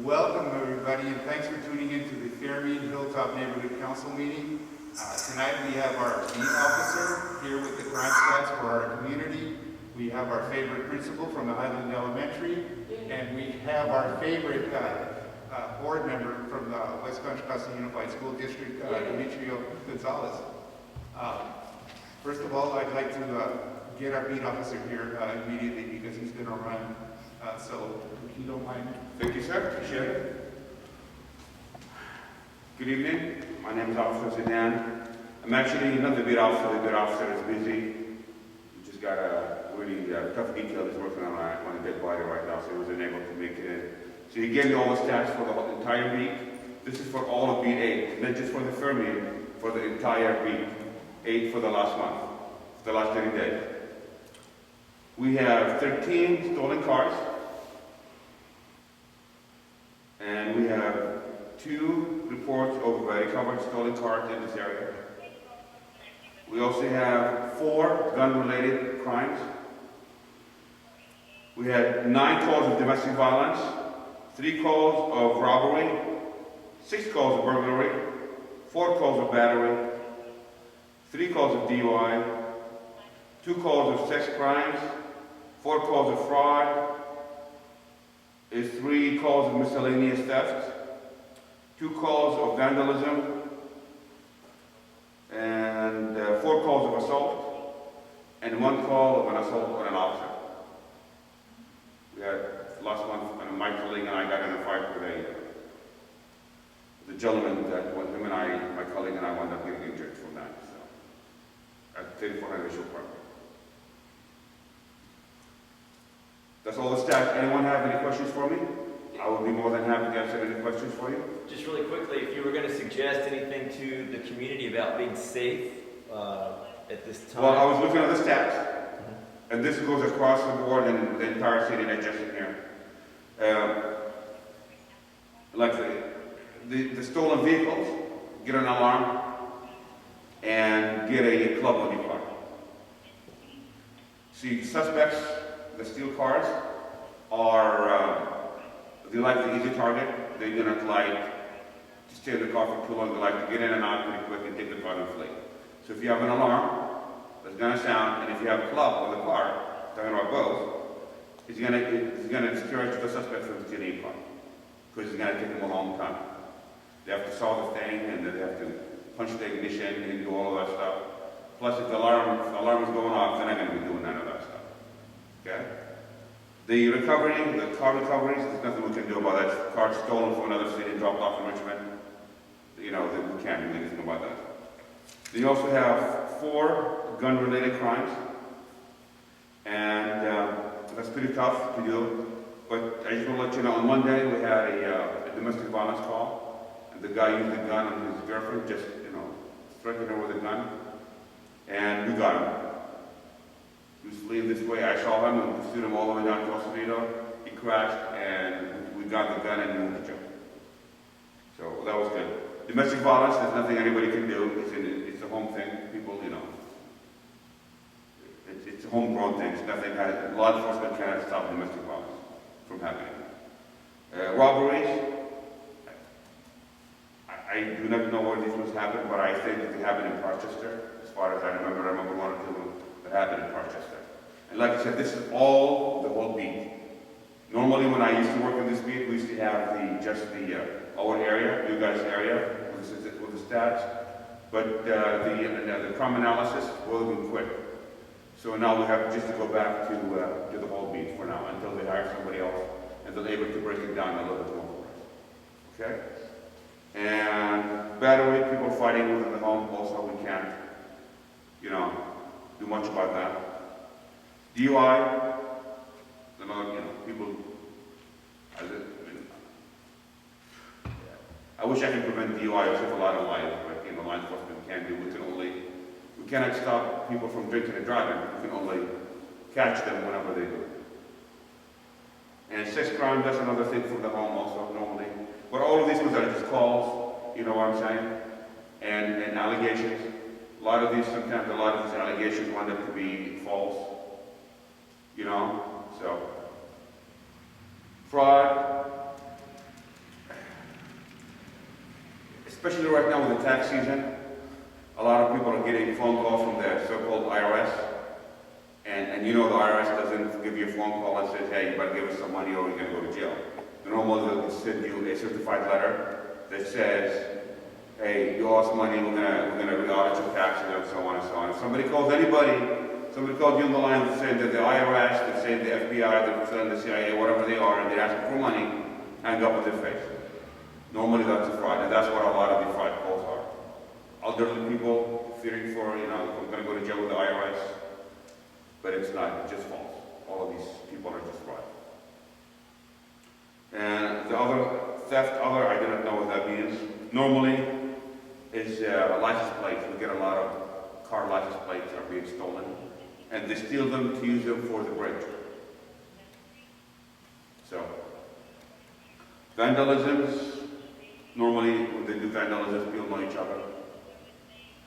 Welcome everybody, and thanks for tuning in to the Fairmede Hilltop Neighborhood Council meeting. Tonight we have our beat officer here with the crime stats for our community. We have our favorite principal from the Highland Elementary, and we have our favorite board member from the West Costa Unified School District, Demetrio Gonzalez. First of all, I'd like to get our beat officer here immediately because he's going to run. So, if you don't mind. Thank you, sir. Appreciate it. Good evening. My name is Officer Zeidan. I'm actually not the beat officer. The beat officer is busy. We just got a really tough detail he's working on a dead body right now, so he wasn't able to make it in. So he gave me all the stats for the entire week. This is for all of beat 8, not just for the Fairmede, for the entire week. 8 for the last month, for the last 30 days. We have 13 stolen cars. And we have 2 reports of recovered stolen cars in this area. We also have 4 gun-related crimes. We had 9 calls of domestic violence, 3 calls of robbery, 6 calls of burglary, 4 calls of battery, 3 calls of DUI, 2 calls of sex crimes, 4 calls of fraud, is 3 calls of miscellaneous theft, 2 calls of vandalism, and 4 calls of assault, and 1 call of an assault on an officer. We had last month, and my colleague and I got in a fight with the gentleman that was him and I, my colleague and I wound up getting injured from that. So at 3400 Visual Park. That's all the stats. Anyone have any questions for me? I would be more than happy to answer any questions for you. Just really quickly, if you were going to suggest anything to the community about being safe at this time. Well, I was looking at the stats, and this goes across the board in the entire city, not just in here. Like the stolen vehicles, get an alarm, and get a club on your car. See, suspects, the steal cars, are, they like the easy target. They do not like to stay in the car for too long. They like to get in and out pretty quick and take the car and flee. So if you have an alarm that's going to sound, and if you have a club on the car, talking about both, it's going to discourage the suspect from stealing your car, because it's going to take them a long time. They have to solve the thing, and they have to punch the ignition and do all of that stuff. Plus, if the alarm is going off, they're not going to be doing none of that stuff. Okay? The recovery, the car recoveries, there's nothing we can do about that. Car stolen from another city and dropped off in Richmond. You know, we can't do anything about that. They also have 4 gun-related crimes, and that's pretty tough to do. But I just want to let you know, on Monday we had a domestic violence call, and the guy used a gun on his girlfriend, just, threatened her with a gun, and we got him. He was fleeing this way. I saw him and pursued him all the way down to Costa. He crashed, and we got the gun and moved the jump. So that was good. Domestic violence, there's nothing anybody can do. It's a home thing. People, it's a homegrown thing. It's nothing. Law enforcement cannot stop domestic violence from happening. Robberies. I do not know where these ones happened, but I think that they happened in Rochester. As far as I remember 1 or 2 that happened in Rochester. And like I said, this is all the whole beat. Normally, when I used to work in this beat, we used to have our area, you guys' area, with the stats. But the crime analysis will be quick. So now we have just to go back to the whole beat for now until they hire somebody else and they're able to break it down a little bit more for us. Okay? And battery, people fighting within the home, also we can't, do much about that. DUI, people, I wish I could prevent DUI or save a lot of lives, but law enforcement can't do. We cannot stop people from drinking and driving. We can only catch them whenever they do. And sex crime, that's another thing from the home also, normally. But all of these ones are just calls, you know what I'm saying? And allegations. Sometimes a lot of these allegations wind up to be false. So fraud, especially right now with the tax season, a lot of people are getting phone calls from the so-called IRS. And you know the IRS doesn't give you a phone call and says, hey, you better give us some money or you're going to go to jail. Normally they'll send you a certified letter that says, hey, you owe us money, we're gonna re-audit your taxes and so on and so on. If somebody calls somebody called you on the line and said that the IRS, that say the FBI, the CIA, whatever they are, and they're asking for money, hang up with their face. Normally that's a fraud, and that's what a lot of the fraud calls are. Elderly people fearing for, I'm gonna go to jail with the IRS, but it's not, it's just false. All of these people are just fraud. And the other theft, I do not know what that means. Normally, is license plates. We get a lot of car license plates are being stolen, and they steal them to use them for the bridge. So, vandalisms. Normally, when they do vandalisms, people know each other.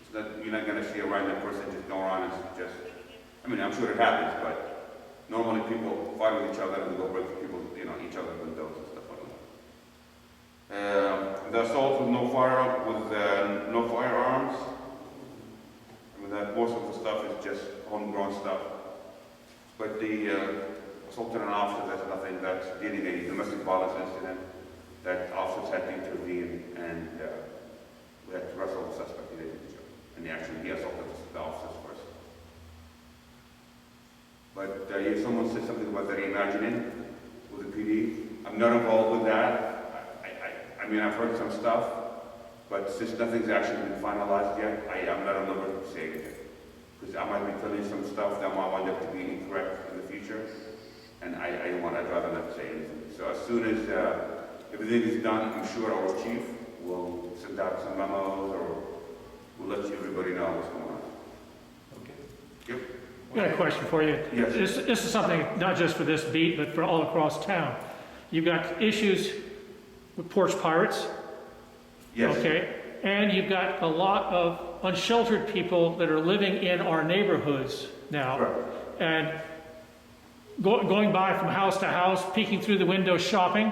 It's not, you're not going to see a random person just go around and just. I'm sure it happens, but normally people fight with each other and they go break people, each other's windows and stuff like that. The assault with no firearms. That most of the stuff is just homegrown stuff. But the assaulted an officer, that's nothing. That's dealing a domestic violence incident that officers had to intervene, and we had to wrestle the suspect. He didn't do. And he assaulted the officers first. But someone said something about the reimagining with the PD. I'm not involved with that. I've heard some stuff, but since nothing's actually been finalized yet, I'm not at liberty to say anything. Because I might be telling you some stuff that might wind up to be incorrect in the future, and I'd rather not say anything. So as soon as everything is done, I'm sure our chief will send out some memos, or we'll let everybody know what's going on. Okay. Yep. I've got a question for you. Yes. This is something not just for this beat, but for all across town. You've got issues with porch pirates. Yes. Okay. And you've got a lot of unsheltered people that are living in our neighborhoods now. Correct. And going by from house to house, peeking through the windows, shopping,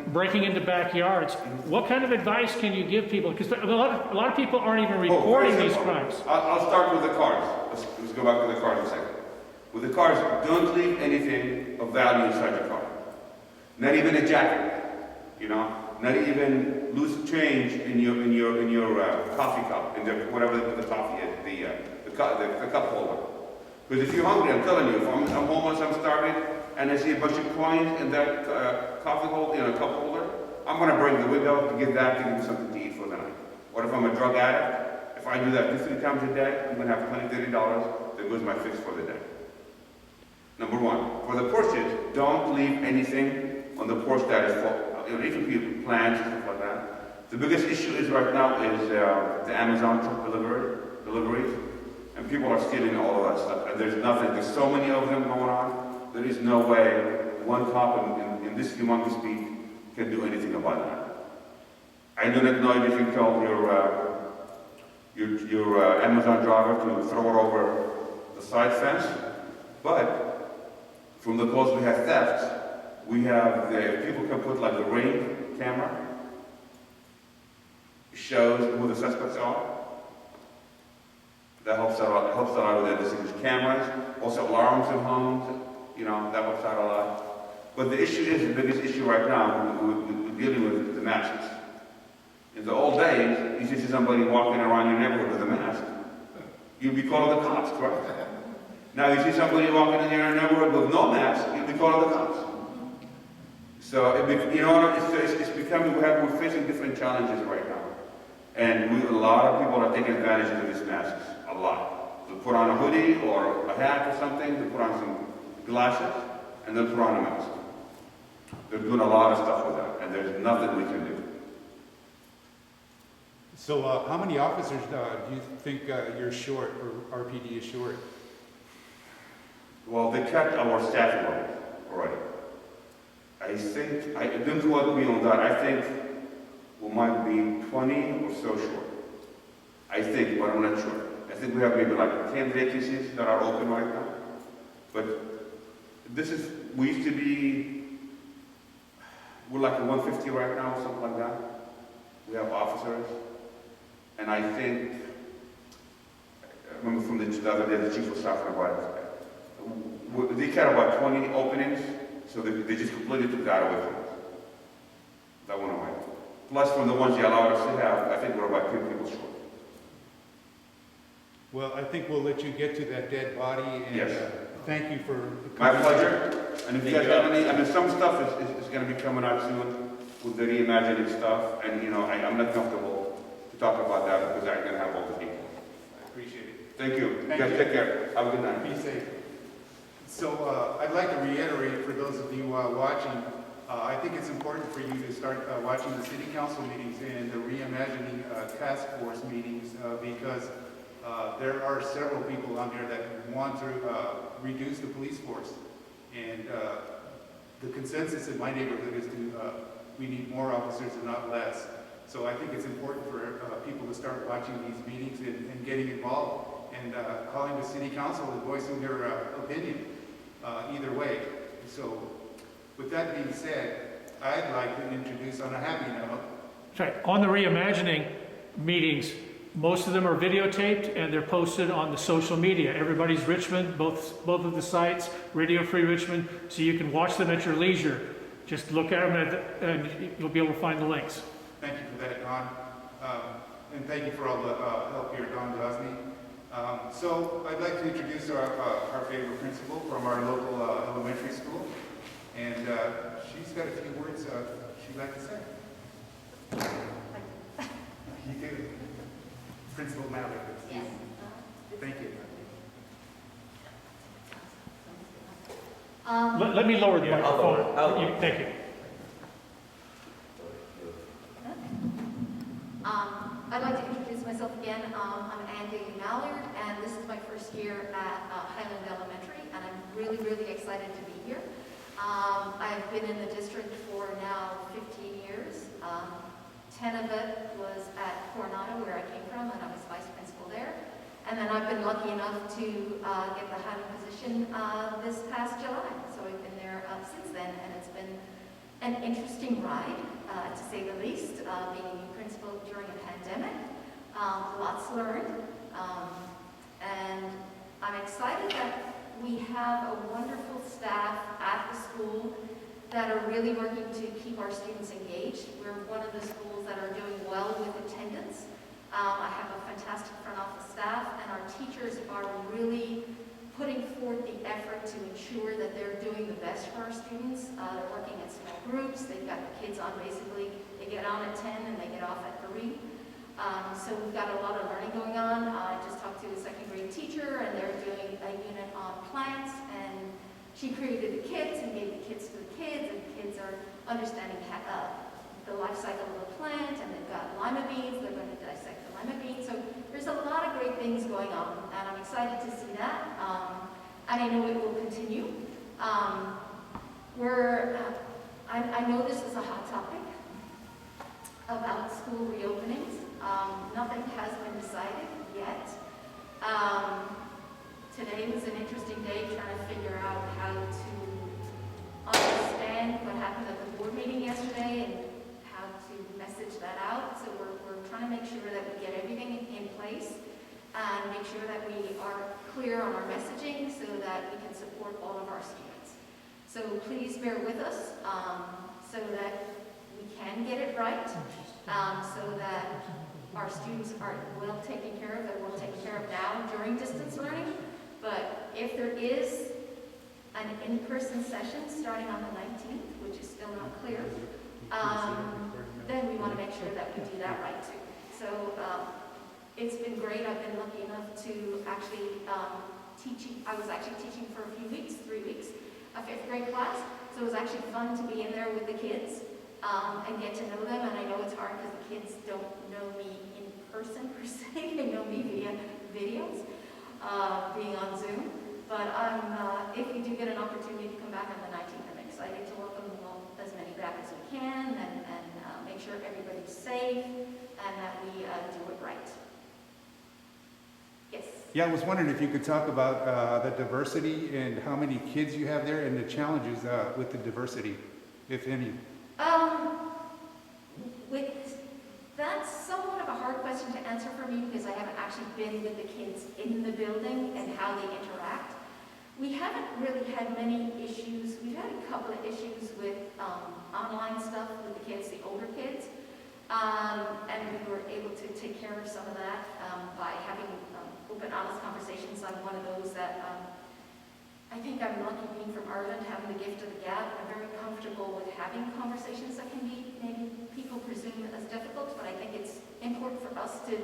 breaking into backyards. What kind of advice can you give people? Because a lot of people aren't even reporting these crimes. I'll start with the cars. Let's go back to the cars a second. With the cars, don't leave anything of value inside your car. Not even a jacket, not even loose change in your coffee cup, in whatever the coffee is, the cup holder. Because if you're hungry, I'm telling you, if I'm homeless, I'm starving, and I see a bunch of coins in that coffee holder, cup holder, I'm going to break the window to give something to eat for the night. What if I'm a drug addict? If I do that 2-3 times a day, I'm going to have $20, $30. That goes my fix for the day. Number one, for the porches, don't leave anything on the porch that is full. Even people, plants and stuff like that. The biggest issue is right now is the Amazon truck deliveries, and people are stealing all of that stuff. And there's nothing. There's so many of them going on. There is no way one cop in this humongous beat can do anything about that. I do not know if you can tell your Amazon driver to throw it over the side fence, but from the calls we have thefts, we have people can put like the Ring camera. It shows who the suspects are. That helps out a lot with the distinguished cameras. Also alarms in homes, that helps out a lot. But the issue is, the biggest issue right now, we're dealing with the masks. In the old days, you see somebody walking around your neighborhood with a mask, you'd be calling the cops, correct? Now you see somebody walking in your neighborhood with no mask, you'd be calling the cops. So, it's becoming, we're facing different challenges right now. And a lot of people are taking advantage of these masks, a lot. They'll put on a hoodie or a hat or something, they'll put on some glasses, and they'll put on a mask. They're doing a lot of stuff with that, and there's nothing we can do. So how many officers do you think you're short, or RPD is short? Well, they kept our staffing levels already. I think, don't quote me on that, I think we might be 20 or so short. I think, but I'm not sure. I think we have maybe like 10 vacancies that are open right now. But we used to be, we're like 150 right now, something like that. We have officers. And I think, I remember from the other day, the chief was talking about it. They had about 20 openings, so they just completely took that away from us. That went away. Plus, from the ones they allowed us to have, I think we're about 3 people short. Well, I think we'll let you get to that dead body, and Yes. Thank you for... My pleasure. And if you guys have any, I mean, some stuff is going to be coming out soon with the reimagining stuff, and you know, I'm not comfortable to talk about that because I'm going to have all the people. I appreciate it. Thank you. Thank Guys, you. take care. Have a good night. Be safe. So I'd like to reiterate for those of you watching, I think it's important for you to start watching the city council meetings and the reimagining task force meetings because there are several people on there that want to reduce the police force. And the consensus in my neighborhood is we need more officers and not less. So I think it's important for people to start watching these meetings and getting involved and calling the city council and voicing their opinion either way. So with that being said, I'd like to introduce on a happy note. Right. On the reimagining meetings, most of them are videotaped and they're posted on the social media. Everybody's Richmond, both of the sites, Radio Free Richmond, so you can watch them at your leisure. Just look at them and you'll be able to find the links. Thank you for that, Don. And thank you for all the help here, Don Gosney. So I'd like to introduce our favorite principal from our local elementary school. And she's got a few words she'd like to say. You do. Principal Mallard. Yes. Thank you. Let me lower the Yeah, I'll lower it. microphone. Thank you. I'd like to introduce myself again. I'm Daly-Mallard, and this is my first year at Highland Elementary, and I'm really, really excited to be here. I've been in the district for now 15 years. 10 of it was at Coronado, where I came from, and I was vice principal there. And then I've been lucky enough to get the Highland position this past July. So I've been there since then, and it's been an interesting ride, to say the least, being a new principal during a pandemic. Lots learned, and I'm excited that we have a wonderful staff at the school that are really working to keep our students engaged. We're one of the schools that are doing well with attendance. I have a fantastic front office staff, and our teachers are really putting forth the effort to ensure that they're doing the best for our students. They're working in small groups. They've got the kids on basically, they get on at 10 and they get off at 3. So we've got a lot of learning going on. I just talked to a second grade teacher, and they're doing a unit on plants, and she created the kits and gave the kits to the kids, and the kids are understanding the life cycle of the plant, and they've got lima beans. They're going to dissect the lima beans. So there's a lot of great things going on, and I'm excited to see that. And I know it will continue. I know this is a hot topic about school reopenings. Nothing has been decided yet. Today was an interesting day trying to figure out how to understand what happened at the board meeting yesterday and how to message that out. So we're trying to make sure that we get everything in place and make sure that we are clear on our messaging so that we can support all of our students. So please bear with us so that we can get it right, so that our students are well taken care of. They're well taken care of now during distance learning. But if there is an in-person session starting on the 19th, which is still not clear, then we want to make sure that we do that right too. So it's been great. I've been lucky enough to actually I was actually teaching for a few weeks, 3 weeks, a 5th grade class. So it was actually fun to be in there with the kids and get to know them. And I know it's hard because the kids don't know me in person per se. They know me via videos, being on Zoom. But if we do get an opportunity to come back on the 19th, I'm excited to welcome as many back as we can and make sure everybody's safe and that we do it right. Yes? Yeah, I was wondering if you could talk about the diversity and how many kids you have there and the challenges with the diversity, if any. That's somewhat of a hard question to answer been with the kids in the building and how they interact. We haven't really had many issues. We've had a couple of issues with online stuff with the kids, the older kids. And we were able to take care of some of that by having open, honest conversations. I'm one of those that I think I'm lucky being from Ireland, having the gift of the gab. I'm very comfortable with having conversations that can be maybe people presume as difficult, but I think it's important for us to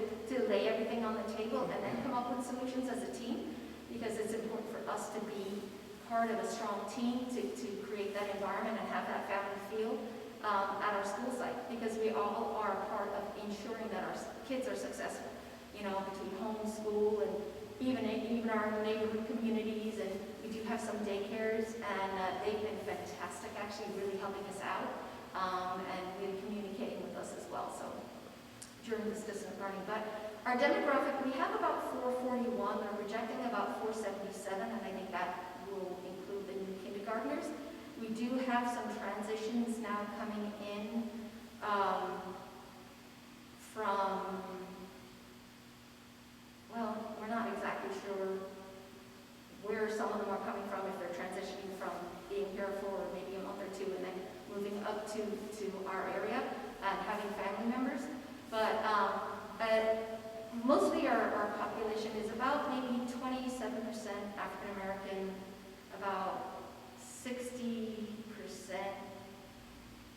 lay everything on the table and then come up with solutions as a team, because it's important for us to be part of a strong team to create that environment and have that family feel at our school site, because we all are a part of ensuring that our kids are successful, you know, between home, school, and even our neighborhood communities, and we do have some daycares, and they've been fantastic, actually really helping us out, and really communicating with us as well, so during this distant learning. But our demographic, we have about 441, we're projecting about 477, and I think that will include the new kindergartners. We do have some transitions now coming in from, well, we're not exactly sure where some of them are coming from, if they're transitioning from being here for maybe a month or two and then moving up to our area and having family members. But mostly our population is about maybe 27% African American, about 60%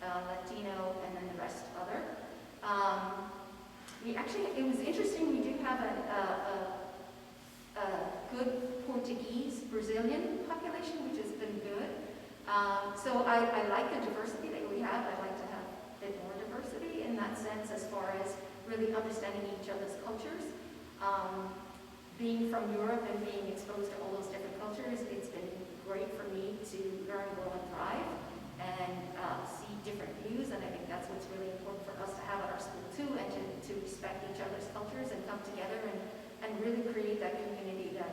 Latino, and then the rest other. It was interesting, we do have a good Portuguese, Brazilian population, which has been good. So I like the diversity that we have. I'd like to have a bit more diversity in that sense, as far as really understanding each other's cultures. Being from Europe and being exposed to all those different cultures, it's been great for me to learn, grow, and thrive, and see different views, and I think that's what's really important for us to have at our school too, and to respect each other's cultures and come together and really create that community that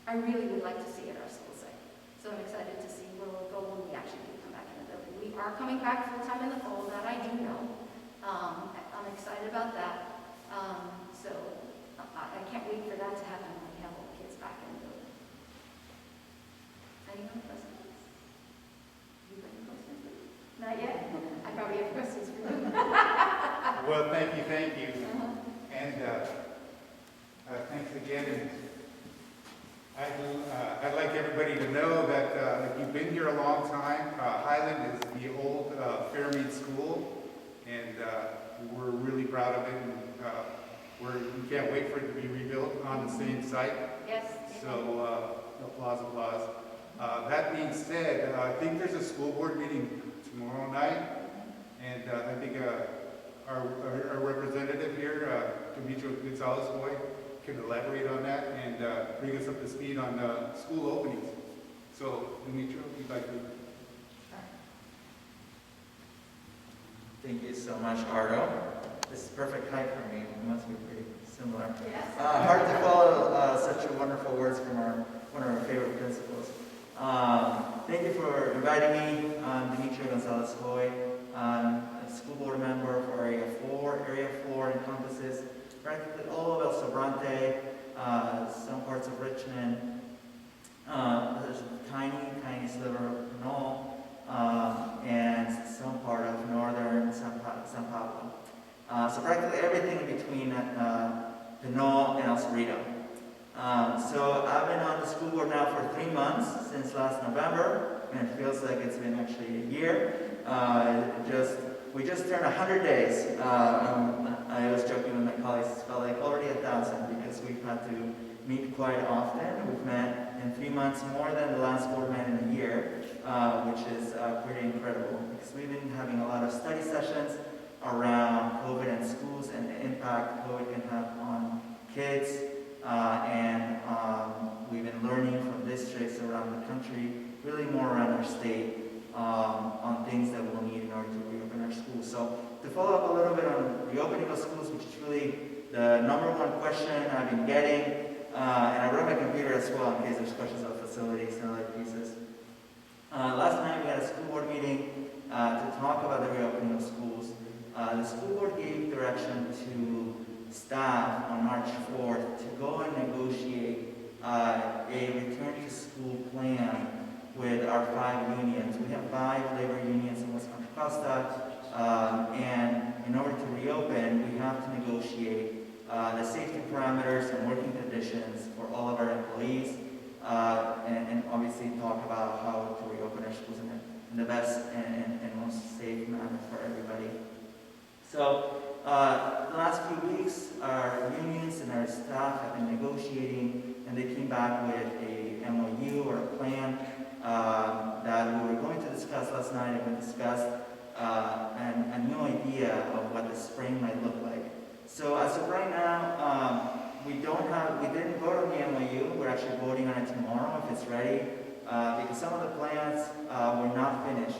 I really would like to see at our school site. So I'm excited to see where we'll go when we actually do come back in the building. We are coming back full-time in the fall, that I do know. I'm excited about that. So I can't wait for that to happen when we have all the kids back in the building. Any more questions? You have any questions? Not yet? I probably have questions for you. Well, thank you. And thanks again. And I'd like everybody to know that if you've been here a long time, Highland is the old Fairmede school, and we're really proud of it. And we can't wait for it to be rebuilt on the same site. Yes. So applause. That being said, I think there's a school board meeting tomorrow night, and I think our representative here, Demetrio Gonzalez-Hoy, can elaborate on that and bring us up to speed on school openings. So, Demetrio, if you'd like to. Thank you so much, Ardo. This is perfect height for me. It must be pretty similar. Yes. Hard to follow such wonderful words from one of our favorite principals. Thank you for inviting me. I'm Demetrio Gonzalez-Hoy. I'm a school board member for Area 4. Area 4 encompasses practically all of El Sobrante, some parts of Richmond. There's a tiny sliver of Pinole, and some part of northern San Pablo. So practically everything in between Pinole and El Cerrito. So I've been on the school board now for 3 months, since last November, and it feels like it's been actually a year. We just turned 100 days. I was joking with my colleagues, it felt like already 1,000 because we've had to meet quite often. We've met in 3 months more than the last board met in a year, which is pretty incredible because we've been having a lot of study sessions around COVID and schools and the impact COVID can have on kids. And we've been learning from districts around the country, really more around our state, on things that we'll need in order to reopen our schools. So to follow up a little bit on reopening of schools, which is really the number one question I've been getting, and I brought my computer as well in case there's questions about facilities and other pieces. Last night we had a school board meeting to talk about the reopening of schools. The school board gave direction to staff on March 4th to go and negotiate a return to school plan with our 5 unions. We have 5 labor unions in West Contra Costa, and in order to reopen, we have to negotiate the safety parameters and working conditions for all of our employees, and obviously talk about how to reopen our schools in the best and most safe manner for everybody. So the last few weeks, our unions and our staff have been negotiating, and they came back with a MOU or a plan that we were going to discuss last night, and we discussed a new idea of what the spring might look like. So as of right now, we didn't vote on the MOU. We're actually voting on it tomorrow if it's ready, because some of the plans were not finished.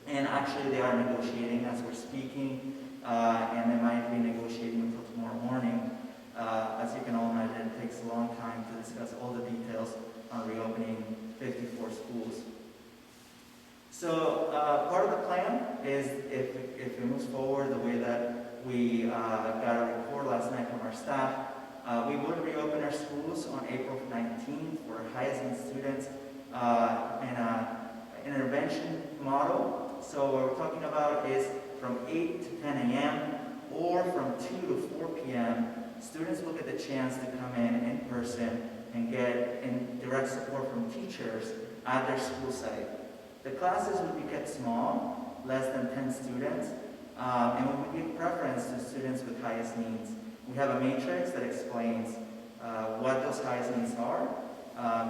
And actually they are negotiating as we're speaking, and they might be negotiating until tomorrow morning. As you can all imagine, it takes a long time to discuss all the details on reopening 54 schools. So part of the plan is if it moves forward the way that we got a report last night from our staff, we would reopen our schools on April 19th for highest need students in an intervention model. So what we're talking about is from 8 to 10 a.m. or from 2 to 4 p.m. Students will get the chance to come in person and get direct support from teachers at their school site. The classes will be kept small, less than 10 students, and we will give preference to students with highest needs. We have a matrix that explains what those highest needs are.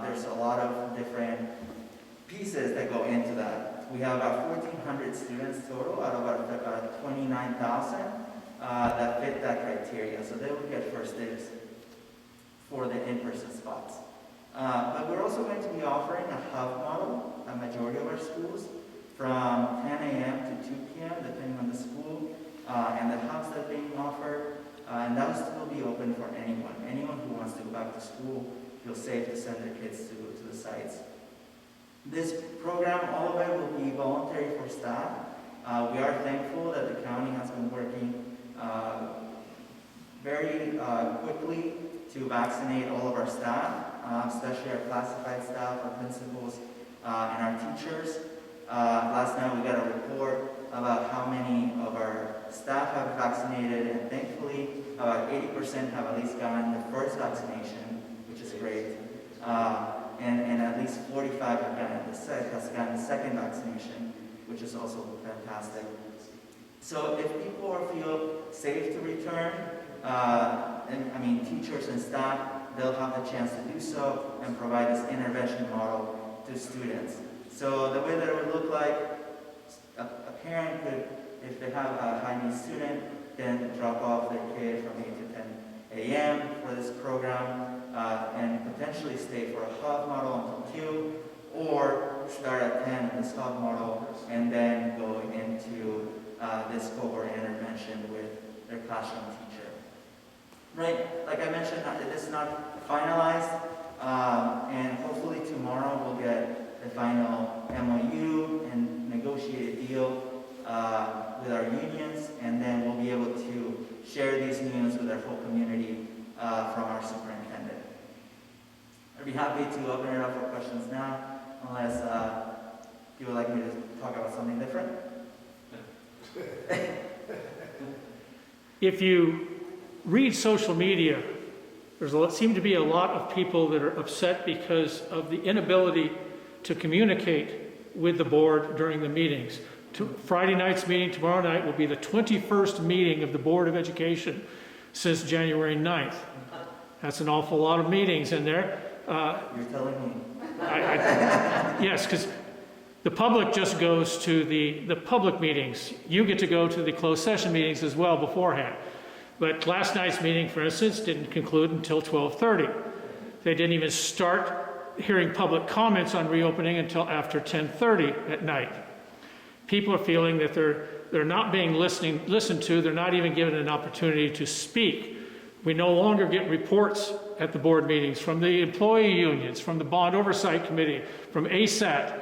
There's a lot of different pieces that go into that. We have about 1,400 students total out of about 29,000 that fit that criteria. So they will get first dibs for the in-person spots. But we're also going to be offering a hub model at majority of our schools from 10 a.m. to 2 p.m. depending on the school and the hubs that are being offered. And that will still be open for anyone. Anyone who wants to go back to school, feel safe to send their kids to the sites. This program, all of it will be voluntary for staff. We are thankful that the county has been working very quickly to vaccinate all of our staff, especially our classified staff, our principals, and our teachers. Last night we got a report about how many of our staff have vaccinated, and thankfully about 80% have at least gotten the first vaccination, which is great. And at least 45 have gotten the second vaccination, which is also fantastic. So if people feel safe to return, teachers and staff, they'll have the chance to do so and provide this intervention model to students. So the way that it would look like, a parent could, if they have a high-need student, then drop off their kid from 8 to 10 a.m. for this program, and potentially stay for a hub model until 2, or start at 10 in this hub model, and then go into this cohort intervention with their classroom teacher. Right, like I mentioned, it is not finalized, and hopefully tomorrow we'll get the final MOU and negotiate a deal with our unions, and then we'll be able to share these news with our whole community from our superintendent. I'd be happy to open it up for questions now, unless you would like me to talk about something different. If you read social media, seem to be a lot of people that are upset because of the inability to communicate with the board during the meetings. Friday night's meeting, tomorrow night, will be the 21st meeting of the Board of Education since January 9th. That's an awful lot of meetings in there. You're telling me. Yes, because the public just goes to the public meetings. You get to go to the closed session meetings as well beforehand. But last night's meeting, for instance, didn't conclude until 12:30. They didn't even start hearing public comments on reopening until after 10:30 at night. People are feeling that they're not being listened to. They're not even given an opportunity to speak. We no longer get reports at the board meetings from the employee unions, from the Bond Oversight Committee, from ASAT,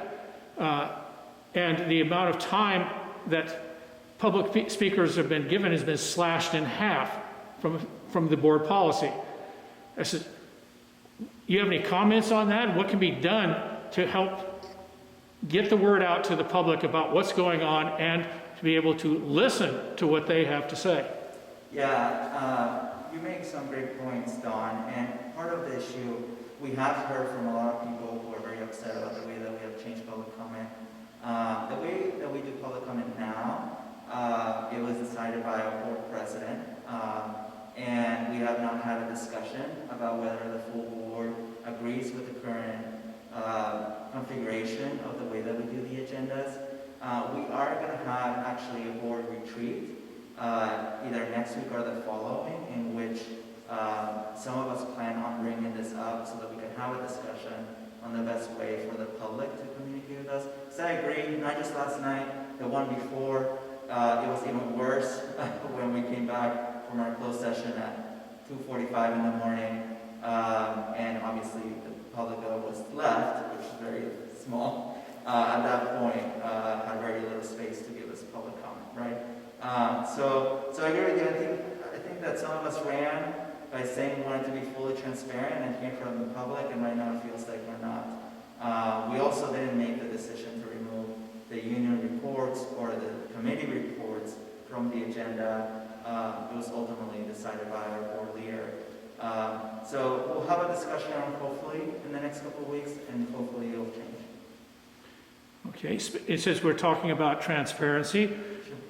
and the amount of time that public speakers have been given has been slashed in half from the board policy. I said, you have any comments on that? What can be done to help get the word out to the public about what's going on and to be able to listen to what they have to say? Yeah, you make some great points, Don, and part of the issue, we have heard from a lot of people who are very upset about the way that we have changed public comment. The way that we do public comment now, it was decided by our board president, and we have not had a discussion about whether the full board agrees with the current configuration of the way that we do the agendas. We are going to have actually a board retreat, either next week or the following, in which some of us plan on bringing this up so that we can have a discussion on the best way for the public to communicate with us. So I agree, not just last night, the one before, it was even worse when we came back from our closed session at 2:45 in the morning, and obviously the public that was left, which is very small, at that point had very little space to give us public comment, right? So I agree with you. I think that some of us ran by saying we wanted to be fully transparent and hear from the public, and right now it feels like we're not. We also didn't make the decision to remove the union reports or the committee reports from the agenda. It was ultimately decided by our board leader. So we'll have a discussion on hopefully in the next couple of weeks, and hopefully it'll change. Okay, it says we're talking about transparency.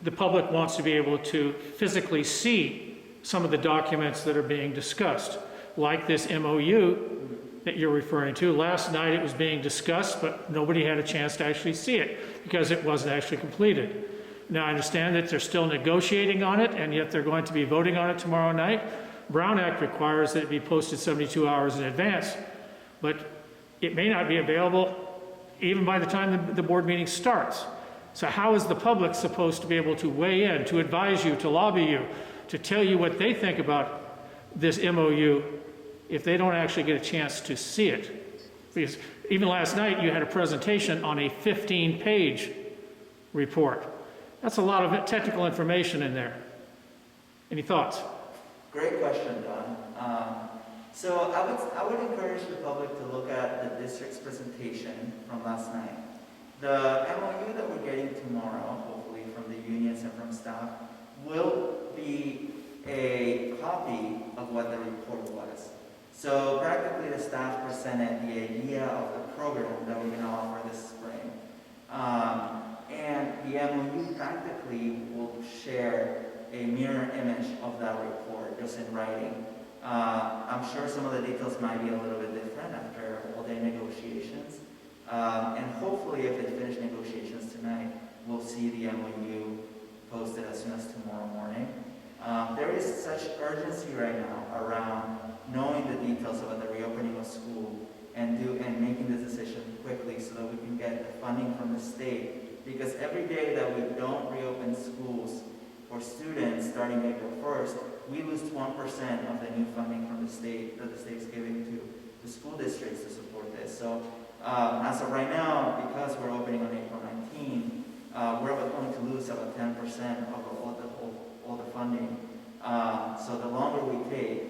The public wants to be able to physically see some of the documents that are being discussed, like this MOU that you're referring to. Last night it was being discussed, but nobody had a chance to actually see it because it wasn't actually completed. Now I understand that they're still negotiating on it, and yet they're going to be voting on it tomorrow night. Brown Act requires that it be posted 72 hours in advance, but it may not be available even by the time the board meeting starts. So how is the public supposed to be able to weigh in, to advise you, to lobby you, to tell you what they think about this MOU if they don't actually get a chance to see it? Because even last night you had a presentation on a 15-page report. That's a lot of technical information in there. Any thoughts? Great question, Don. So I would encourage the public to look at the district's presentation from last night. The MOU that we're getting tomorrow, hopefully from the unions and from staff, will be a copy of what the report was. So practically the staff presented the idea of the program that we're going to offer this spring. And the MOU practically will share a mirror image of that report, just in writing. I'm sure some of the details might be a little bit different after all-day negotiations. And hopefully if they finish negotiations tonight, we'll see the MOU posted as soon as tomorrow morning. There is such urgency right now around knowing the details about the reopening of school and making this decision quickly so that we can get the funding from the state. Because every day that we don't reopen schools for students starting April 1st, we lose 1% of the new funding from the state that the state's giving to the school districts to support this. So as of right now, because we're opening on April 19, we're going to lose about 10% of all the funding. So the longer we take,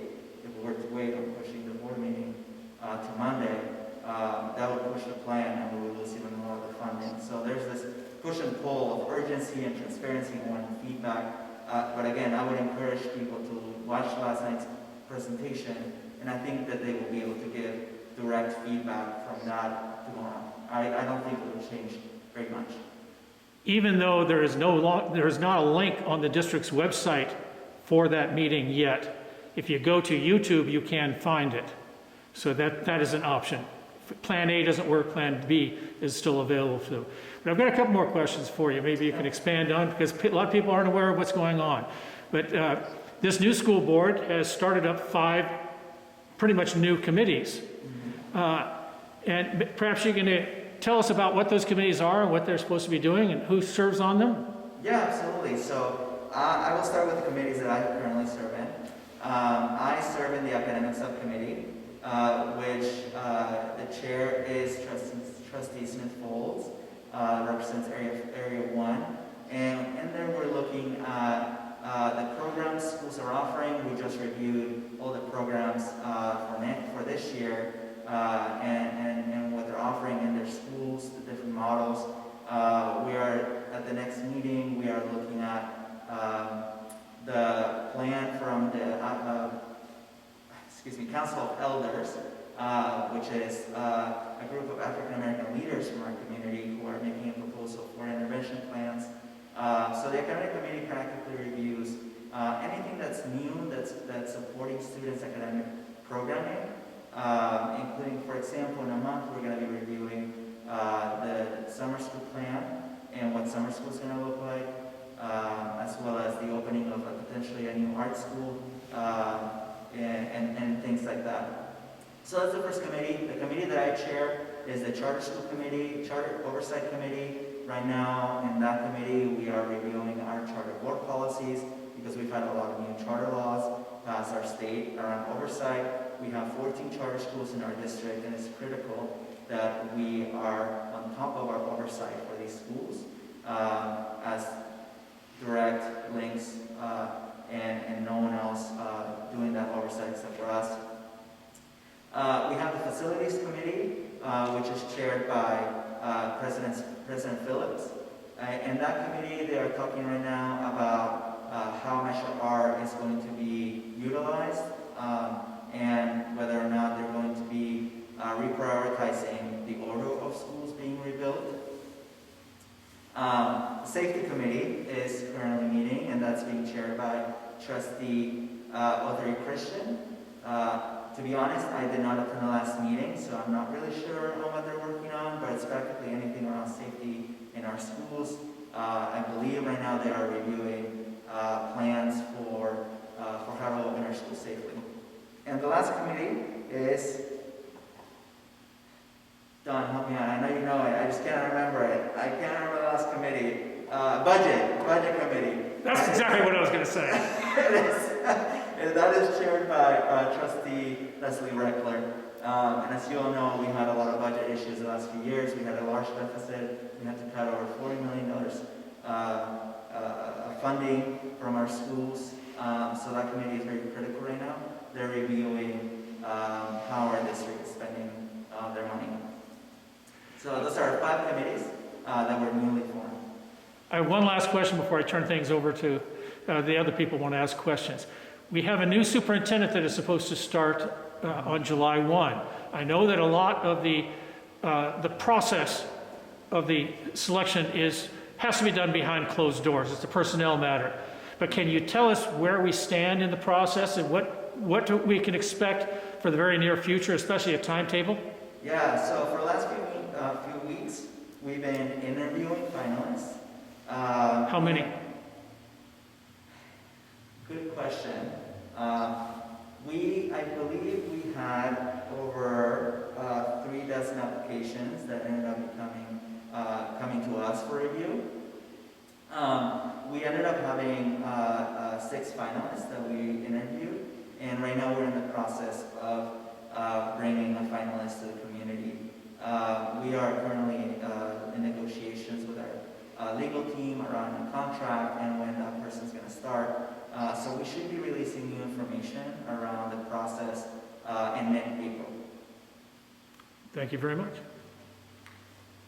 if we were to wait on pushing the board meeting to Monday, that would push the plan and we would lose even more of the funding. So there's this push and pull of urgency and transparency and wanting feedback. But again, I would encourage people to watch last night's presentation, and I think that they will be able to give direct feedback from that tomorrow. I don't think it will change very much. Even though there is not a link on the district's website for that meeting yet, if you go to YouTube, you can find it. So that is an option. If Plan A doesn't work, Plan B is still available for them. But I've got a couple more questions for you. Maybe you can expand on, because a lot of people aren't aware of what's going on. But this new school board has started up 5 pretty much new committees. And perhaps you can tell us about what those committees are and what they're supposed to be doing and who serves on them? Yeah, absolutely. So I will start with the committees that I currently serve in. I serve in the academic subcommittee, which the chair is Trustee Smith-Folds, represents Area 1. And then we're looking at the programs schools are offering. We just Council of Elders, which is a group of African American leaders from our community who are making a proposal for intervention plans. So the academic committee practically reviews anything that's new that's supporting students' academic programming, including, for example, in a month we're going to be reviewing the summer school plan and what summer school is going to look like, as well as the opening of potentially a new art school and things like that. So that's the first committee. The committee that I chair is the Charter School Committee, Charter Oversight Committee. Right now, in that committee, we are reviewing our charter board policies because we've had a lot of new charter laws pass our state around oversight. We have 14 charter schools in our district, and it's critical that we are on top of our oversight for these schools as direct links and no one else doing that oversight except for us. We have the Facilities Committee, which is chaired by President Phillips. In that committee, they are talking right now about how Measure R is going to be utilized and whether or not they're going to be reprioritizing the order of schools being rebuilt. The Safety Committee is currently meeting, and that's being chaired by Trustee Christian. To be honest, I did not attend the last meeting, so I'm not really sure on what they're working on, but it's practically anything around safety in our schools. I believe right now they are reviewing plans for how to open our schools safely. And the last committee is, Don, help me out. I know you know it. I just can't remember it. I can't remember the last committee. Budget committee. That's exactly what I was going to say. It is. And that is chaired by Trustee Leslie Reckler. And as you all know, we had a lot of budget issues the last few years. We had a large deficit. We had to cut over $40 million funding from our schools. So that committee is very critical right now. They're reviewing how our district is spending their money. So those are 5 committees that were newly formed. I have one last question before I turn things over to the other people who want to ask questions. We have a new superintendent that is supposed to start on July 1. I know that a lot of the process of the selection has to be done behind closed doors. It's a personnel matter. But can you tell us where we stand in the process and what we can expect for the very near future, especially a timetable? Yeah, so for the last few weeks, we've been interviewing finalists. How many? Good question. I believe we had over 3 dozen applications that ended up coming to us for review. We ended up having 6 finalists that we interviewed, and right now we're in the process of bringing a finalist to the community. We are currently in negotiations with our legal team around the contract and when that person's going to start. So we should be releasing new information around the process in mid-April. Thank you very much.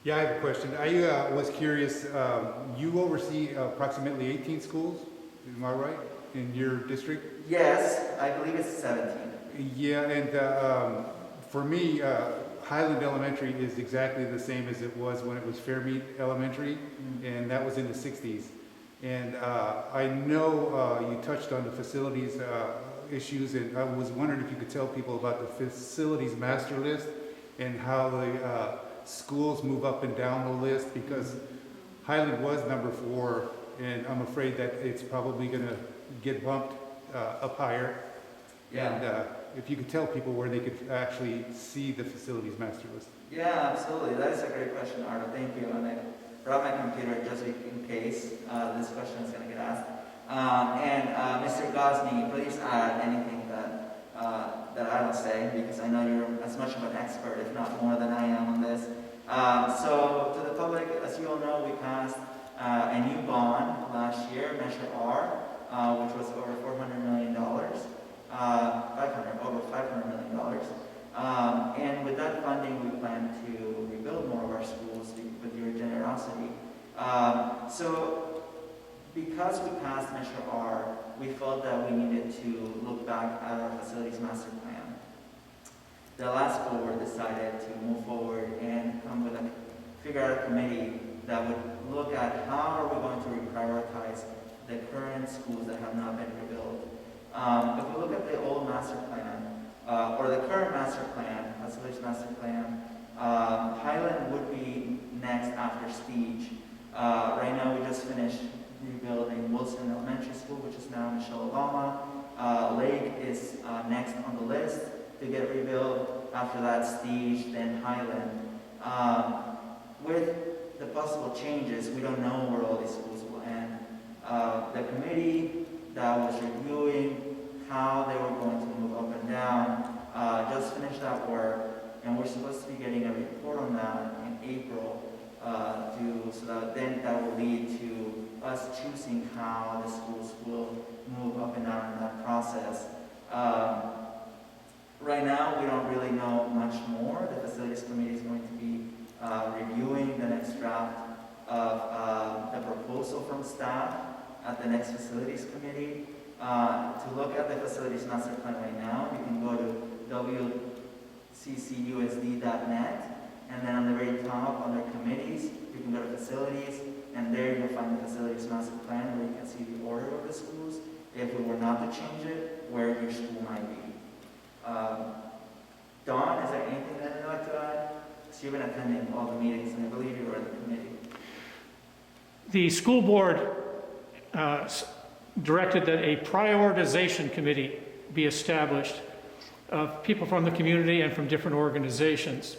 Yeah, I have a question. I was curious, you oversee approximately 18 schools, am I right, in your district? Yes, I believe it's 17. Yeah, and for me, Highland Elementary is exactly the same as it was when it was Fairmede Elementary, and that was in the 60s. And I know you touched on the facilities issues, and I was wondering if you could tell people about the facilities master list and how the schools move up and down the list, because Highland was number 4, and I'm afraid that it's probably going to get bumped up higher. Yeah. And if you could tell people where they could actually see the facilities master list. Yeah, absolutely. That is a great question, Ardo. Thank you. And I brought my computer just in case this question is going to get asked. Mr. Gosney, please add anything that I don't say, because I know you're as much of an expert, if not more than I am on this. So to the public, as you all know, we passed a new bond last year, Measure R, which was over $400 million. Over $500 million. And with that funding, we plan to rebuild more of our schools with your generosity. So because we passed Measure R, we felt that we needed to look back at our facilities master plan the last board decided to move forward and figure out a committee that would look at how are we going to reprioritize the current schools that have not been rebuilt. If we look at the old master plan, or the current master plan, facilities master plan, Highland would be next after Stige. Right now we just finished rebuilding Wilson Elementary School, which is now Michelle Obama. Lake is next on the list to get rebuilt. After that, Stige, then Highland. With the possible changes, we don't know where all these schools will end. The committee that was reviewing how they were going to move up and down just finished that work, and we're supposed to be getting a report on that in April, so that will lead to us choosing how the schools will move up and down in that process. Right now, we don't really know much more. The facilities committee is going to be reviewing the next draft of the proposal from staff at the next facilities committee. To look at the facilities master plan right now, you can go to wccusd.net, and then on the very top, under committees, you can go to facilities, and there you'll find the facilities master plan where you can see the order of the schools, if we were not to change it, where your school might be. Dawn, is there anything that you'd like to add? So you've been attending all the meetings, and I believe you were in the committee. The school board directed that a prioritization committee be established of people from the community and from different organizations.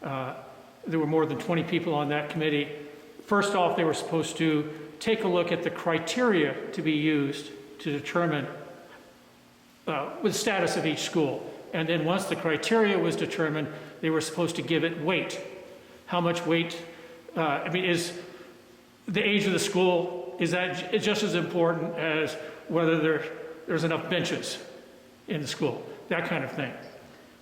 There were more than 20 people on that committee. First off, they were supposed to take a look at the criteria to be used to determine the status of each school. And then once the criteria was determined, they were supposed to give it weight. How much weight? Is the age of the school, is that just as important as whether there's enough benches in the school? That kind of thing.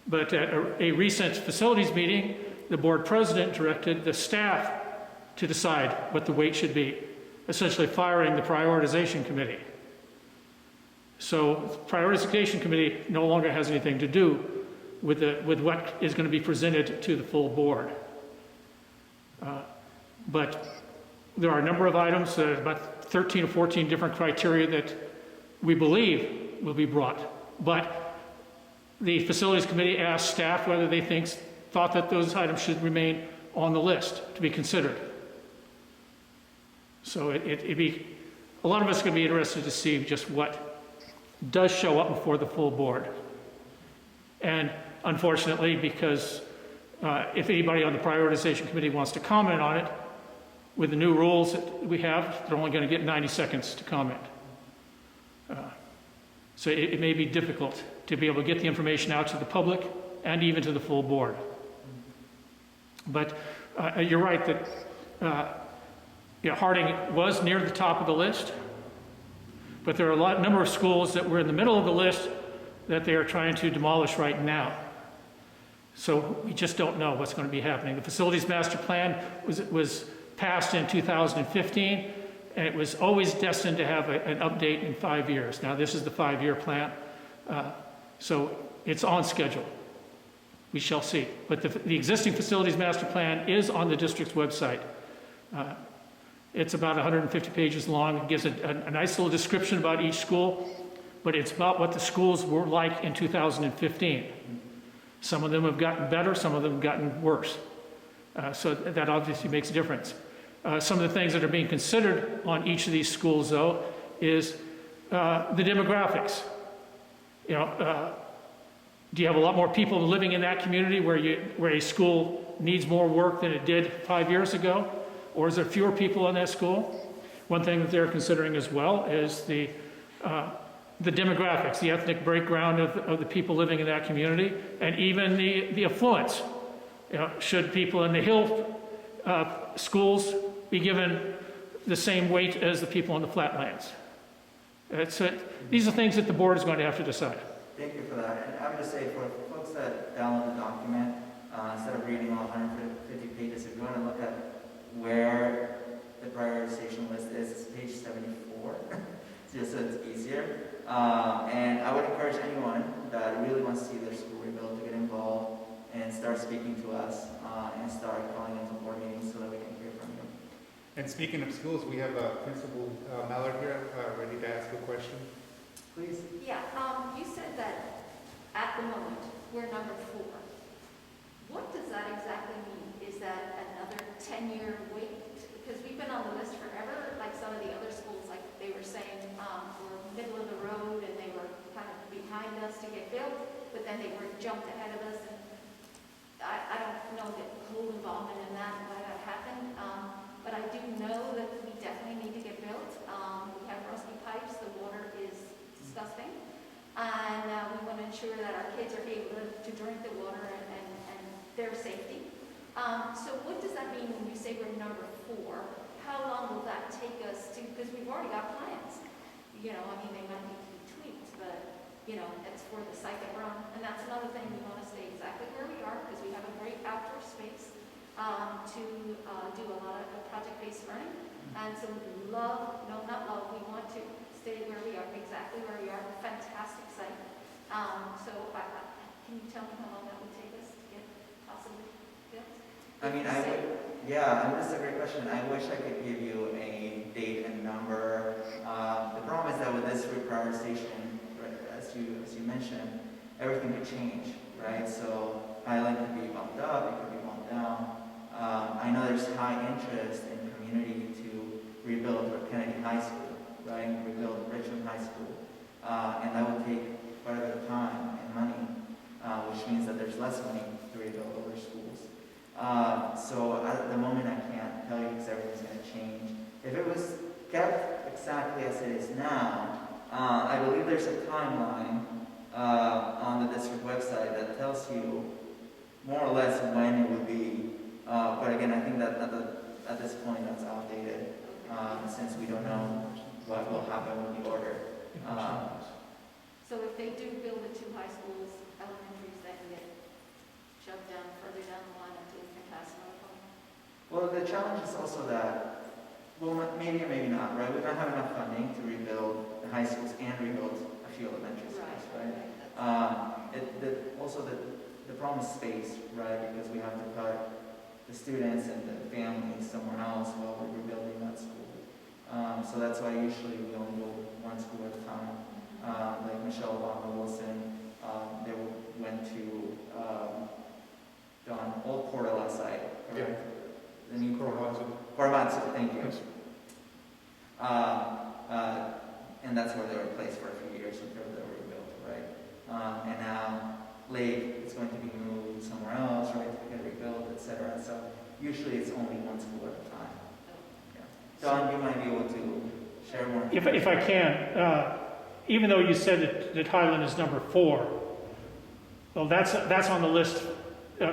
But at a recent facilities meeting, the board president directed the staff to decide what the weight should be, essentially firing the prioritization committee. So the prioritization committee no longer has anything to do with what is going to be presented to the full board. But there are a number of items, about 13 or 14 different criteria that we believe will be brought. But the facilities committee asked staff whether they thought that those items should remain on the list to be considered. So it'd be, a lot of us are going to be interested to see just what does show up before the full board. And unfortunately, because if anybody on the prioritization committee wants to comment on it, with the new rules that we have, they're only going to get 90 seconds to comment. So it may be difficult to be able to get the information out to the public and even to the full board. But you're right that Harding was near the top of the list, but there are a number of schools that were in the middle of the list that they are trying to demolish right now. So we just don't know what's going to be happening. The facilities master plan was passed in 2015, and it was always destined to have an update in 5 years. Now this is the 5-year plan, so it's on schedule. We shall see. But the existing facilities master plan is on the district's website. It's about 150 pages long. It gives a nice little description about each school, but it's about what the schools were like in 2015. Some of them have gotten better, some of them have gotten worse. So that obviously makes a difference. Some of the things that are being considered on each of these schools, though, is the demographics. Do you have a lot more people living in that community where a school needs more work than it did 5 years ago? Or is there fewer people in that school? One thing that they're considering as well is the demographics, the ethnic background of the people living in that community, and even the affluence. Should people in the hill schools be given the same weight as the people in the flatlands? These are things that the board is going to have to decide. Thank you for that. And I would just say for folks that download the document, instead of reading all 150 pages, if you want to look at where the prioritization list is, it's page 74, just so it's easier. And I would encourage anyone that really wants to see their school rebuilt to get involved. speaking to us and start calling into board meetings so that we can hear from you. And speaking of schools, we have Principal Mallard here, ready to ask a question. Please. Yeah, you said that at the moment, we're number 4. What does that exactly mean? Is that another 10-year wait? Because we've been on the list forever, like some of the other schools, like they were saying, we're middle of the road and they were kind of behind us to get built, but then they were jumped ahead of us. And I don't know the whole involvement in that and why that happened, but I do know that we definitely need to get built. We have rusty pipes, the water is disgusting, and we want to ensure that our kids are able to drink the water and their safety. So what does that mean when you say we're number 4? How long will that take us to, because we've already got plans. You know, I mean, they might need to be tweaked, but, you know, it's for the site that we're on. And that's another thing, we want to stay exactly where we are, because we have a great outdoor space to do a lot of project-based learning. And so we want to stay where we are, exactly where we are, fantastic site. Can you tell me how long that would take us to get possibly built? I mean, that's a great question. I wish I could give you a date and number. The problem is that with this reprioritization, right, as you mentioned, everything could change, right? So Highland could be bumped up, it could be bumped down. I know there's high interest in community to rebuild Kennedy High School, right? Rebuild Richmond High School, and that would take quite a bit of time and money, which means that there's less money to rebuild other schools. So at the moment I can't tell you because everything's going to change. If it was kept exactly as it is now, I believe there's a timeline on the district website that tells you more or less when it would be. But again, I think that at this point that's outdated since we don't know what will happen with the order. So if they do build the 2 high schools, elementaries that can get shoved down further down the line until we can pass another one? Well, the challenge is also that, well, maybe or maybe not, right? We don't have enough funding to rebuild the high schools and rebuild a few elementary schools, right? Also, the problem is space, right? Because we have to put the students and the families somewhere else while we're rebuilding that school. So that's why usually we only go one school at a time. Like Michelle Obama Wilson, they went to on Old Portola site. Yeah. The new Korematsu. Korematsu, thank you. And that's where they were placed for a few years until they were rebuilt, right? And now Lake is going to be moved somewhere else, right, to get rebuilt, etc. So usually it's only one school at a time. Yeah. Don, you might be able to share more. If I can, even though you said that Highland is number 4, well, that's on the list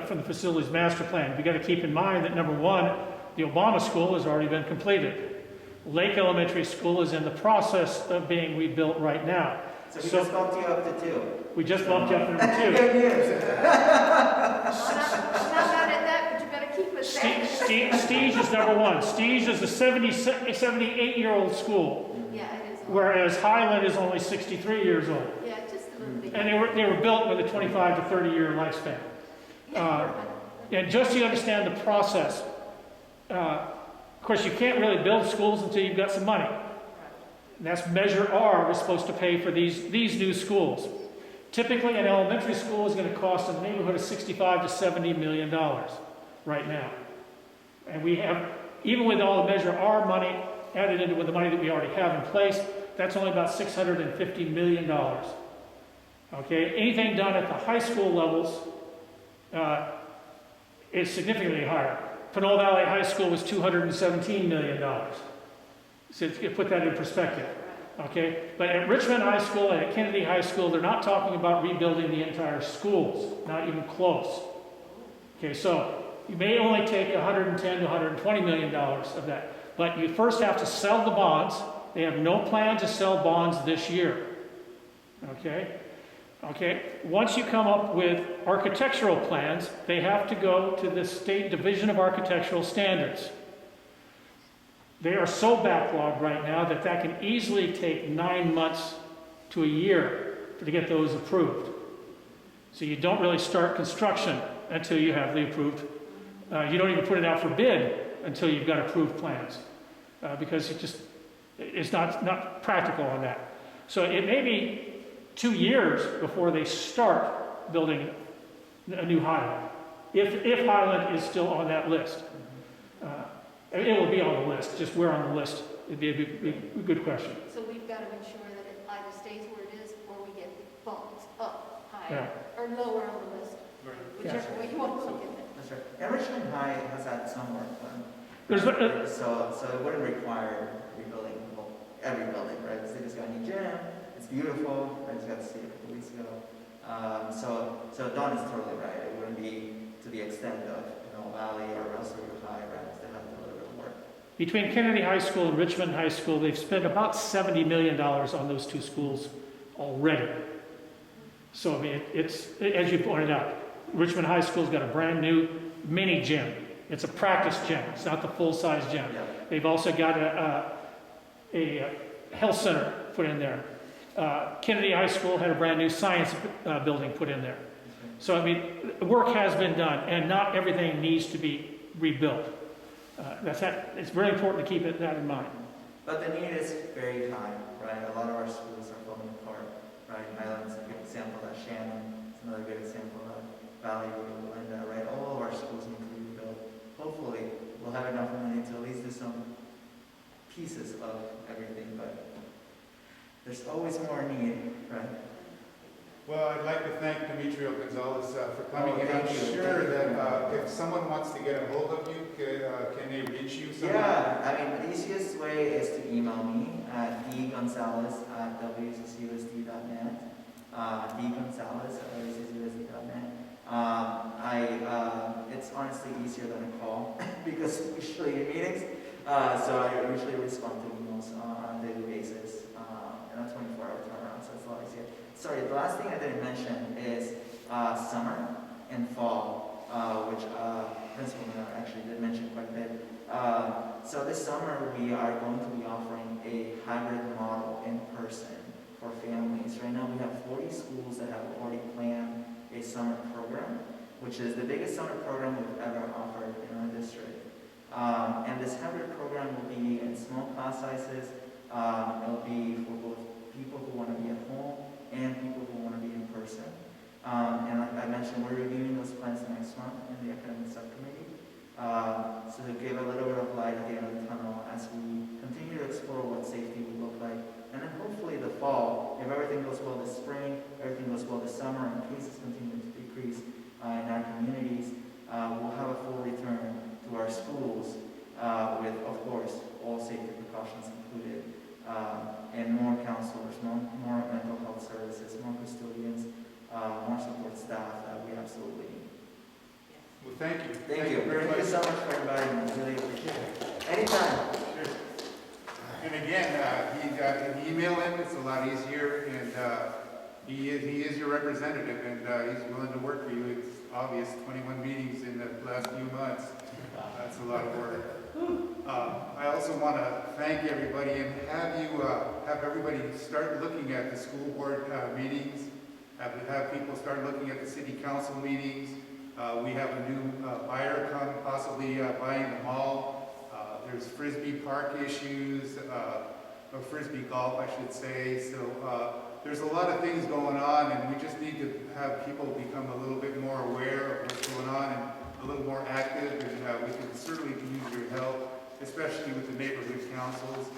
from the facilities master plan. We got to keep in mind that number 1, the Obama School has already been completed. Lake Elementary School is in the process of being rebuilt right now. So we just bumped you up to 2. We just bumped you up to number 2. Good news. I'm not mad at that, but you better keep us safe. Stige is number 1. Stige is a 78-year-old school, Yeah, it is. whereas Highland is only 63 years old. Yeah, just a little bit. And they were built with a 25 to 30-year lifespan. And just so you understand the process, of course, you can't really build schools until you've got some money. And that's Measure R was supposed to pay for these new schools. Typically, an elementary school is going to cost in the neighborhood of $65 to $70 million right now. And we have, even with all the Measure R money added into with the money that we already have in place, that's only about $650 million. Okay, anything done at the high school levels is significantly higher. Pinole Valley High School was $217 million. So to put that in perspective. Okay, but at Richmond High School and at Kennedy High School, they're not talking about rebuilding the entire schools, not even close. Okay, so you may only take $110 to $120 million of that, but you first have to sell the bonds. They have no plan to sell bonds this year. Okay. Once you come up with architectural plans, they have to go to the State Division of Architectural Standards. They are so backlogged right now that can easily take 9 months to a year to get those approved. So you don't really start construction until you have the approved. You don't even put it out for bid until you've got approved plans, because it's not practical on that. So it may be 2 years before they start building a new Highland, if Highland is still on that list. It will be on the list, just where on the list, it'd be a good question. So we've got to ensure that it either stays where it is or we get bumped up Yeah. higher or lower on the list, whichever way you want to look at it. That's right. And Richmond High has had some work done. There's So it wouldn't require rebuilding every building, right? They just got a new gym. It's beautiful. I just got to see it a couple weeks ago. So Don is totally right. It wouldn't be to the extent of Valley or Russell High, right? They have to do a little bit of work. Between Kennedy High School and Richmond High School, they've spent about $70 million on those two schools already. So, I mean, it's, as you pointed out, Richmond High School's got a brand new mini gym. It's a practice gym. It's not the full-size gym. Yeah. They've also got a health center put in there. Kennedy High School had a brand new science building put in there. So, I mean, work has been done, and not everything needs to be rebuilt. It's very important to keep that in mind. But the need is very high, right? A lot of our schools are falling apart, right? Highland's a good example of that. Shannon is another good example of Valley, Linda, right? All of our schools need to be rebuilt. Hopefully, we'll have enough money to at least do some pieces of everything, but there's always more need, right? Well, I'd like to thank Demetrio Gonzalez for coming, Oh, and I'm thank you. sure Thank that you. if someone wants to get a hold of you, can they reach you somehow? Yeah, I mean, the easiest way is to email me at dgonzalez@wccusd.net. dgonzalez@wccusd.net. It's honestly easier than a call because I'm usually in meetings, so I usually respond to emails on a daily basis, and a 24-hour turnaround, so it's a lot easier. Sorry, the last thing I didn't mention is summer and fall, which Principal Miller actually did mention quite a bit. So this summer we are going to be offering a hybrid model in person for families. Right now we have 40 schools that have already planned a summer program, which is the biggest summer program we've ever offered in our district. And this hybrid program will be in small class sizes. It'll be for both people who want to be at home and people who want to be in person. And like I mentioned, we're reviewing those plans next month in the academic subcommittee. So to give a little bit of light at the end of the tunnel as we continue to explore what safety would look like. And then hopefully the fall, if everything goes well this spring, everything goes well this summer, and cases continue to decrease in our communities, we'll have a full return to our schools with, of course, all safety precautions included. And more counselors, more mental health services, more custodians, more support staff that we absolutely need. Well, thank you. Thank you. very Thank you much. so much for inviting me. Really appreciate it. Anytime. Sure. And again, you can email him, it's a lot easier, and he is your representative, and he's willing to work for you. It's obvious, 21 meetings in the last few months. That's a lot of work. I also want to thank everybody and have everybody start looking at the school board meetings, have people start looking at the city council meetings. We have a new buyer come, possibly buying the mall. There's Frisbee Park issues, or Frisbee Golf, I should say. So there's a lot of things going on, and we just need to have people become a little bit more aware of what's going on and a little more active, and we can certainly use your help, especially with the neighborhood councils.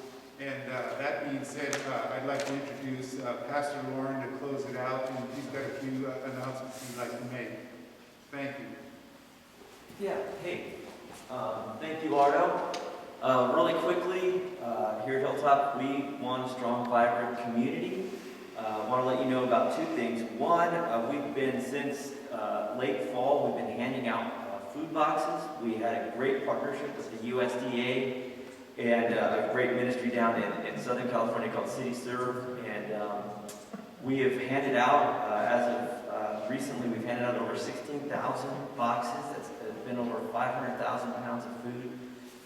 And that being said, I'd like to introduce Pastor Lauren to close it out, and he's got a few announcements he'd like to make. Thank you. Yeah, hey, thank you, Ardo. Really quickly, here at Hilltop, we want a strong, vibrant community. I want to let you know about two things. One, we've been, since late fall, we've been handing out food boxes. We had a great partnership with the USDA and a great ministry down in Southern California called City Serve. And we have handed out, as of recently, we've handed out over 16,000 boxes. That's been over 500,000 pounds of food.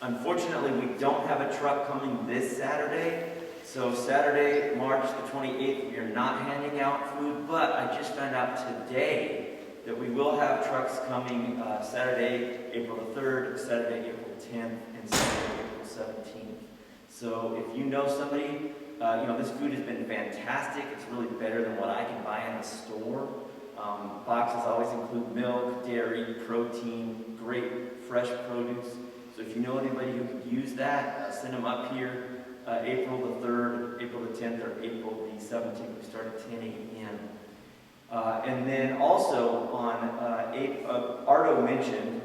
Unfortunately, we don't have a truck coming this Saturday. So Saturday, March the 28th, we are not handing out food, but I just found out today that we will have trucks coming Saturday, April the 3rd, Saturday, April 10th, and Saturday, April 17th. So if you know somebody, this food has been fantastic. It's really better than what I can buy in the store. Boxes always include milk, dairy, protein, great fresh produce. So if you know anybody who could use that, send them up here April the 3rd, April the 10th, or April the 17th. We start at 10 a.m. And then also on Ardo mentioned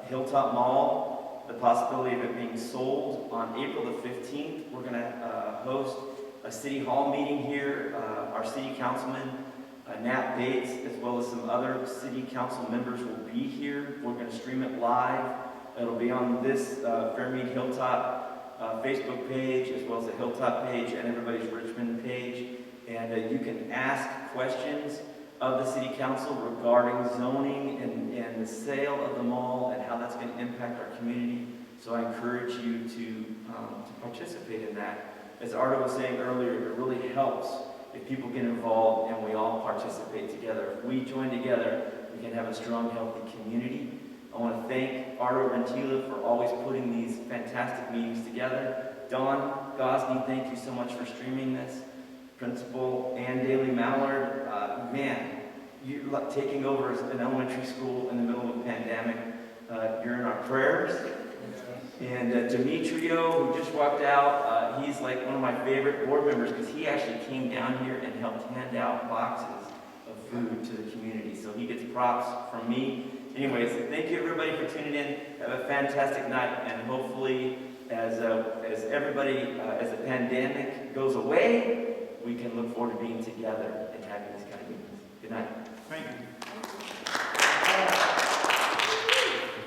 Hilltop Mall, the possibility of it being sold. On April the 15th, we're going to host a city hall meeting here. Our city councilman, Nat Bates, as well as some other city council members will be here. We're going to stream it live. It'll be on this Fairmede Hilltop Facebook page, as well as the Hilltop page and everybody's Richmond page. And you can ask questions of the city council regarding zoning and the sale of the mall and how that's going to impact our community. So I encourage you to participate in that. As Ardo was saying earlier, it really helps if people get involved and we all participate together. If we join together, we can have a strong, healthy community. I want to thank Ardo Rentila for always putting these fantastic meetings together. Don Gosney, thank you so much for streaming this. Principal and Daly-Mallard, man, you're taking over an elementary school in the middle of a pandemic. You're in our prayers. And Demetrio, who just walked out, he's like one of my favorite board members because he actually came down here and helped hand out boxes of food to the community. So he gets props from me. Anyways, thank you everybody for tuning in. Have a fantastic night, and hopefully as everybody, as the pandemic goes away, we can look forward to being together